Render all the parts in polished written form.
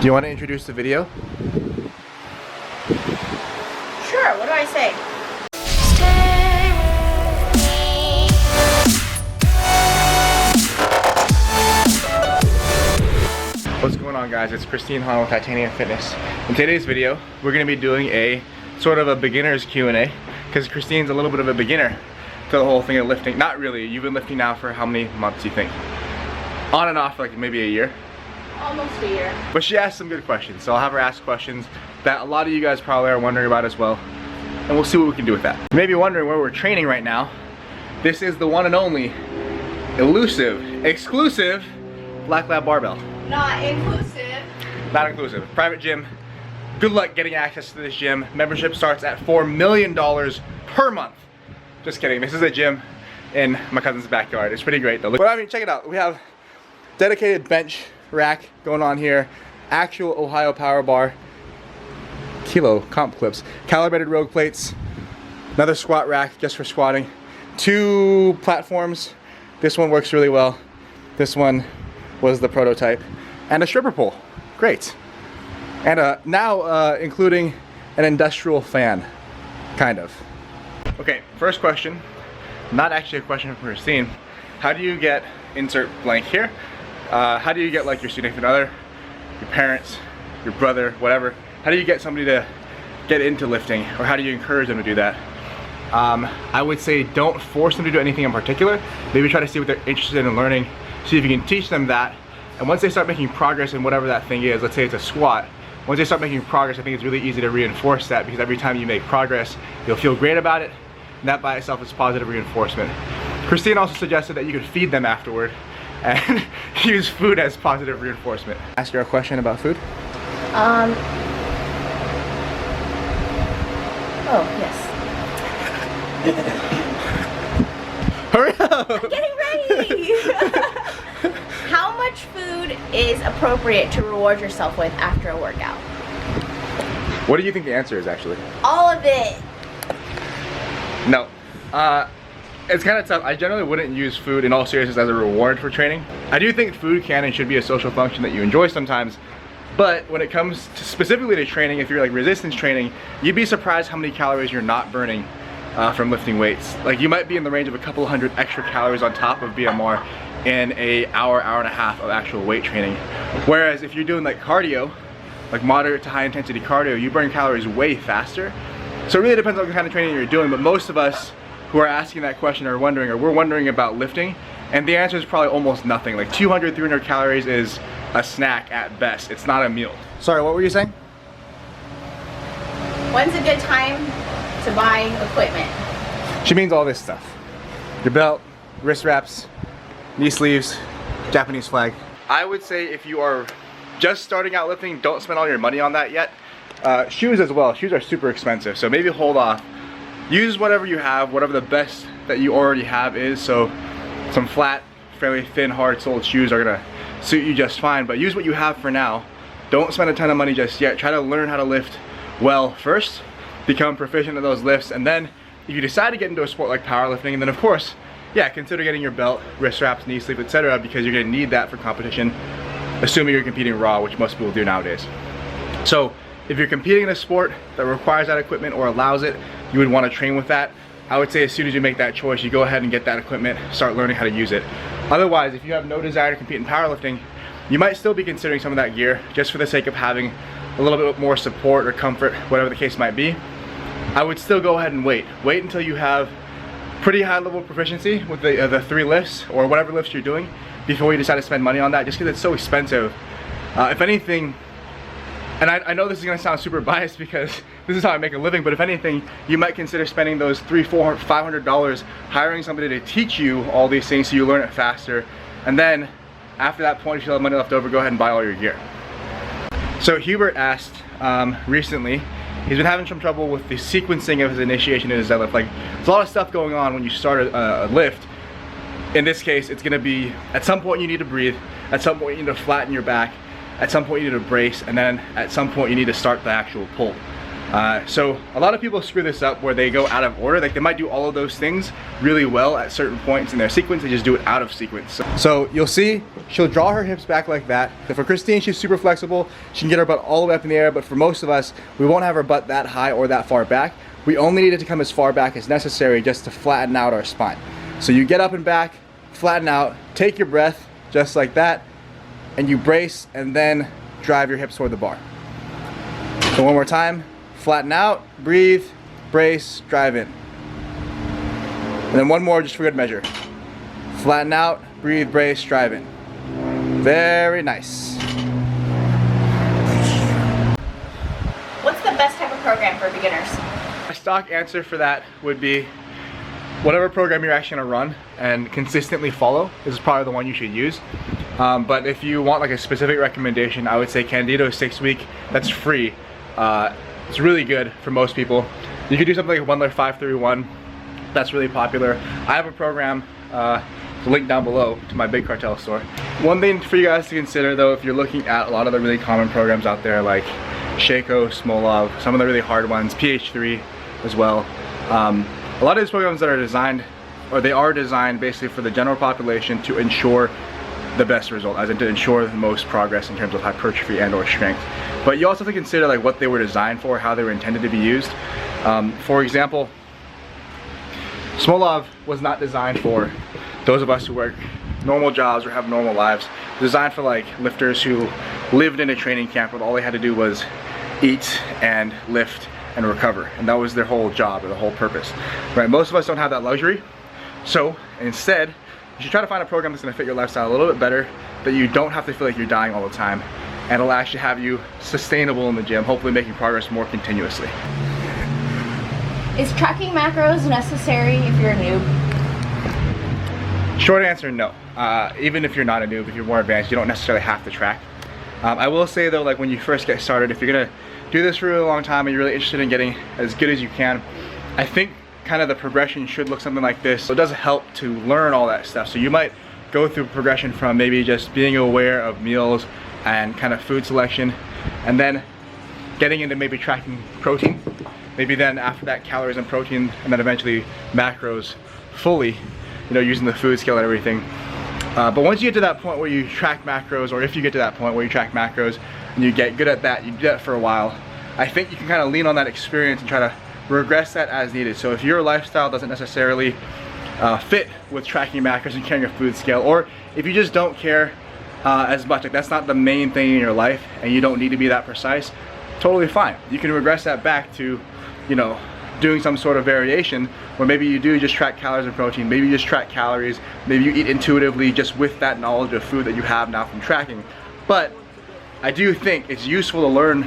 Do you want to introduce the video? Sure, what do I say? What's going on, guys? It's Christine Han with Titanium Fitness. In today's video, we're going to be doing a sort of a beginner's Q&A because Christine's a little bit of a beginner to the whole thing of lifting. Not really. You've been lifting now for how many months, you think? On and off, like maybe a year? Almost a year. But she asked some good questions, so I'll have her ask questions that a lot of you guys probably are wondering about as well. And we'll see what we can do with that. You may be wondering where we're training right now. This is the one and only, elusive, exclusive Black Lab Barbell. Not inclusive. Not inclusive. Private gym. Good luck getting access to this gym. Membership starts at $4 million per month. Just kidding. This is a gym in my cousin's backyard. It's pretty great though. But I mean, check it out. We have dedicated bench rack going on here. Actual Ohio power bar. Kilo comp clips. Calibrated rogue plates. Another squat rack just for squatting. 2 platforms. This one works really well. This one was the prototype. And a stripper pole. Great. And now including an industrial fan. Kind of. Okay, first question. Not actually a question from Christine. How do you get, insert blank here, how do you get like your significant other, your parents, your brother, whatever, how do you get somebody to get into lifting, or how do you encourage them to do that? I would say don't force them to do anything in particular. Maybe try to see what they're interested in learning, see if you can teach them that, and once they start making progress in whatever that thing is, let's say it's a squat, once they start making progress, I think it's really easy to reinforce that, because every time you make progress, you'll feel great about it, and that by itself is positive reinforcement. Christine also suggested that you could feed them afterward and use food as positive reinforcement. Ask you a question about food? Oh, yes. Hurry up! I'm getting ready! How much food is appropriate to reward yourself with after a workout? What do you think the answer is, actually? All of it! No. It's kind of tough. I generally wouldn't use food in all seriousness as a reward for training. I do think food can and should be a social function that you enjoy sometimes, but when it comes to specifically to training, if you're like resistance training, you'd be surprised how many calories you're not burning from lifting weights. Like you might be in the range of a couple hundred extra calories on top of BMR in an hour, hour and a half of actual weight training. Whereas if you're doing like cardio, like moderate to high intensity cardio, you burn calories way faster. So it really depends on the kind of training you're doing, but most of us who are asking that question are wondering, or we're wondering about lifting, and the answer is probably almost nothing. Like 200, 300 calories is a snack at best. It's not a meal. Sorry, what were you saying? When's a good time to buy equipment? She means all this stuff. Your belt, wrist wraps, knee sleeves, Japanese flag. I would say if you are just starting out lifting, don't spend all your money on that yet. Shoes as well. Shoes are super expensive, so maybe hold off. Use whatever you have, whatever the best that you already have is. So some flat, fairly thin, hard-soled shoes are gonna suit you just fine, but use what you have for now. Don't spend a ton of money just yet. Try to learn how to lift well first, become proficient at those lifts, and then if you decide to get into a sport like powerlifting, and then of course, yeah, consider getting your belt, wrist wraps, knee sleeve, etc., because you're gonna need that for competition, assuming you're competing raw, which most people do nowadays. So if you're competing in a sport that requires that equipment or allows it, you would want to train with that. I would say as soon as you make that choice, you go ahead and get that equipment, start learning how to use it. Otherwise, if you have no desire to compete in powerlifting, you might still be considering some of that gear just for the sake of having a little bit more support or comfort, whatever the case might be. I would still go ahead and wait. Wait until you have pretty high level proficiency with the 3 lifts or whatever lifts you're doing before you decide to spend money on that, just because it's so expensive. If anything, and I know this is gonna sound super biased because this is how I make a living, but if anything, you might consider spending those $300, $400, $500 hiring somebody to teach you all these things so you learn it faster. And then after that point, if you have money left over, go ahead and buy all your gear. So Hubert asked recently, he's been having some trouble with the sequencing of his initiation in his deadlift. Like, there's a lot of stuff going on when you start a lift. In this case, it's gonna be, at some point you need to breathe, at some point you need to flatten your back, at some point you need to brace, and then at some point you need to start the actual pull. So a lot of people screw this up where they go out of order. Like they might do all of those things really well at certain points in their sequence, they just do it out of sequence. So you'll see she'll draw her hips back like that. So for Christine, she's super flexible. She can get her butt all the way up in the air, but for most of us, we won't have our butt that high or that far back. We only need it to come as far back as necessary just to flatten out our spine. So you get up and back, flatten out, take your breath just like that, and you brace and then drive your hips toward the bar. So one more time, flatten out, breathe, brace, drive in. And then one more just for good measure. Flatten out, breathe, brace, drive in. Very nice. What's the best type of program for beginners? My stock answer for that would be whatever program you're actually gonna run and consistently follow is probably the one you should use. But if you want like a specific recommendation, I would say Candido 6 week, that's free. It's really good for most people. You could do something like Wendler 531, that's really popular. I have a program, link down below to my Big Cartel store. One thing for you guys to consider though, if you're looking at a lot of the really common programs out there like Shaco, Smolov, some of the really hard ones, PH3 as well. A lot of these programs that are designed, or they are designed basically for the general population to ensure the best result, as in to ensure the most progress in terms of hypertrophy and or strength. But you also have to consider like what they were designed for, how they were intended to be used. For example, Smolov was not designed for those of us who work normal jobs or have normal lives. It's designed for like lifters who lived in a training camp where all they had to do was eat and lift and recover, and that was their whole job or the whole purpose, right? Most of us don't have that luxury, so instead you should try to find a program that's going to fit your lifestyle a little bit better, that you don't have to feel like you're dying all the time, and it'll actually have you sustainable in the gym, hopefully making progress more continuously. Is tracking macros necessary if you're a noob? Short answer, no. Even if you're not a noob, if you're more advanced, you don't necessarily have to track. I will say though, like when you first get started, if you're gonna do this for a really long time and you're really interested in getting as good as you can, I think kind of the progression should look something like this. So it does help to learn all that stuff. So you might go through progression from maybe just being aware of meals and kind of food selection, and then getting into maybe tracking protein. Maybe then after that calories and protein, and then eventually macros fully, you know, using the food scale and everything. But once you get to that point where you track macros, or if you get to that point where you track macros and you get good at that, you do that for a while, I think you can kind of lean on that experience and try to regress that as needed. So if your lifestyle doesn't necessarily fit with tracking macros and carrying a food scale, or if you just don't care as much, like that's not the main thing in your life and you don't need to be that precise, totally fine. You can regress that back to, you know, doing some sort of variation where maybe you do just track calories and protein, maybe you just track calories, maybe you eat intuitively just with that knowledge of food that you have now from tracking. But I do think it's useful to learn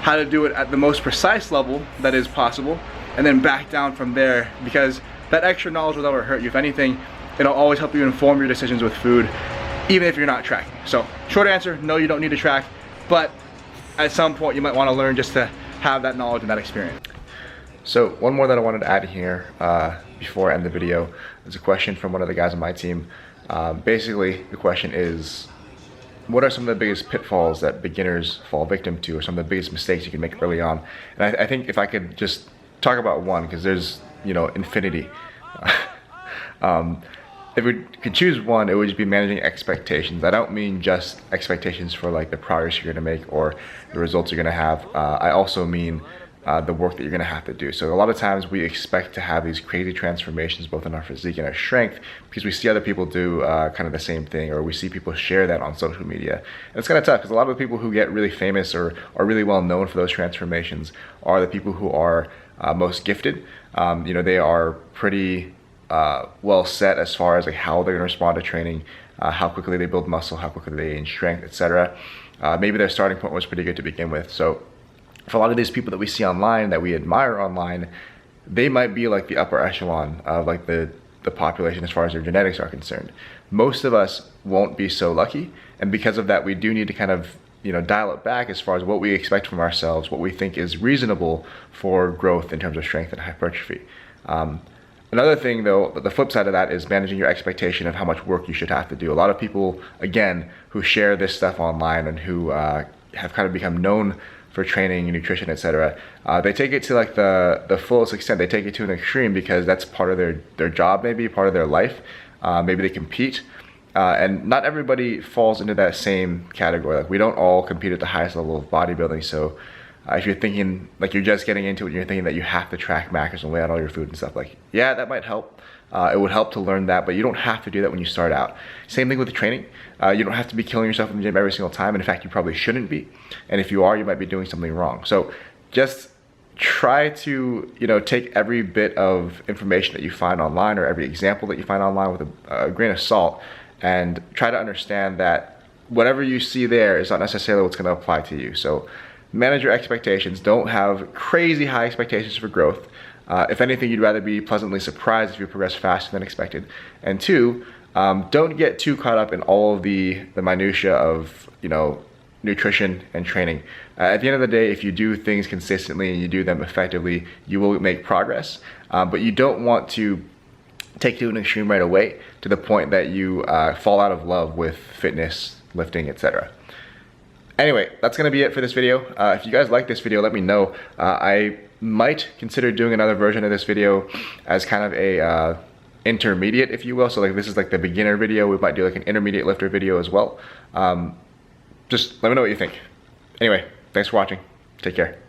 how to do it at the most precise level that is possible, and then back down from there, because that extra knowledge will never hurt you. If anything, it'll always help you inform your decisions with food, even if you're not tracking. So short answer, no, you don't need to track, but at some point you might want to learn just to have that knowledge and that experience. So one more that I wanted to add here before I end the video is a question from one of the guys on my team. Basically, the question is, what are some of the biggest pitfalls that beginners fall victim to, or some of the biggest mistakes you can make early on? And I think if I could just talk about one, because there's, you know, infinity. If we could choose one, it would just be managing expectations. I don't mean just expectations for like the progress you're gonna make or the results you're gonna have. I also mean the work that you're gonna have to do. So a lot of times we expect to have these crazy transformations both in our physique and our strength because we see other people do kind of the same thing, or we see people share that on social media. And it's kind of tough because a lot of the people who get really famous or are really well known for those transformations are the people who are most gifted. You know, they are pretty well set as far as like how they're gonna respond to training, how quickly they build muscle, how quickly they gain strength, etc. Maybe their starting point was pretty good to begin with. So for a lot of these people that we see online, that we admire online, they might be like the upper echelon of like the population as far as their genetics are concerned. Most of us won't be so lucky, and because of that we do need to kind of, you know, dial it back as far as what we expect from ourselves, what we think is reasonable for growth in terms of strength and hypertrophy. Another thing though, the flip side of that is managing your expectation of how much work you should have to do. A lot of people, again, who share this stuff online and who have kind of become known for training, nutrition, etc. They take it to like the fullest extent. They take it to an extreme because that's part of their job, maybe part of their life. Maybe they compete. And not everybody falls into that same category. Like, we don't all compete at the highest level of bodybuilding. So if you're thinking like you're just getting into it and you're thinking that you have to track macros and weigh out all your food and stuff, like, yeah, that might help. It would help to learn that, but you don't have to do that when you start out. Same thing with the training. You don't have to be killing yourself in the gym every single time. And in fact, you probably shouldn't be. And if you are, you might be doing something wrong. So just try to, take every bit of information that you find online or every example that you find online with a grain of salt, and try to understand that whatever you see there is not necessarily what's going to apply to you. So manage your expectations. Don't have crazy high expectations for growth. If anything, you'd rather be pleasantly surprised if you progress faster than expected. And two, don't get too caught up in all of the minutia of, nutrition and training. At the end of the day, if you do things consistently and you do them effectively, you will make progress. But you don't want to take it to an extreme right away to the point that you fall out of love with fitness, lifting, etc. Anyway, that's gonna be it for this video. If you guys like this video, let me know. I might consider doing another version of this video as kind of a intermediate, if you will. So like, this is like the beginner video. We might do like an intermediate lifter video as well. Just let me know what you think. Anyway, thanks for watching. Take care.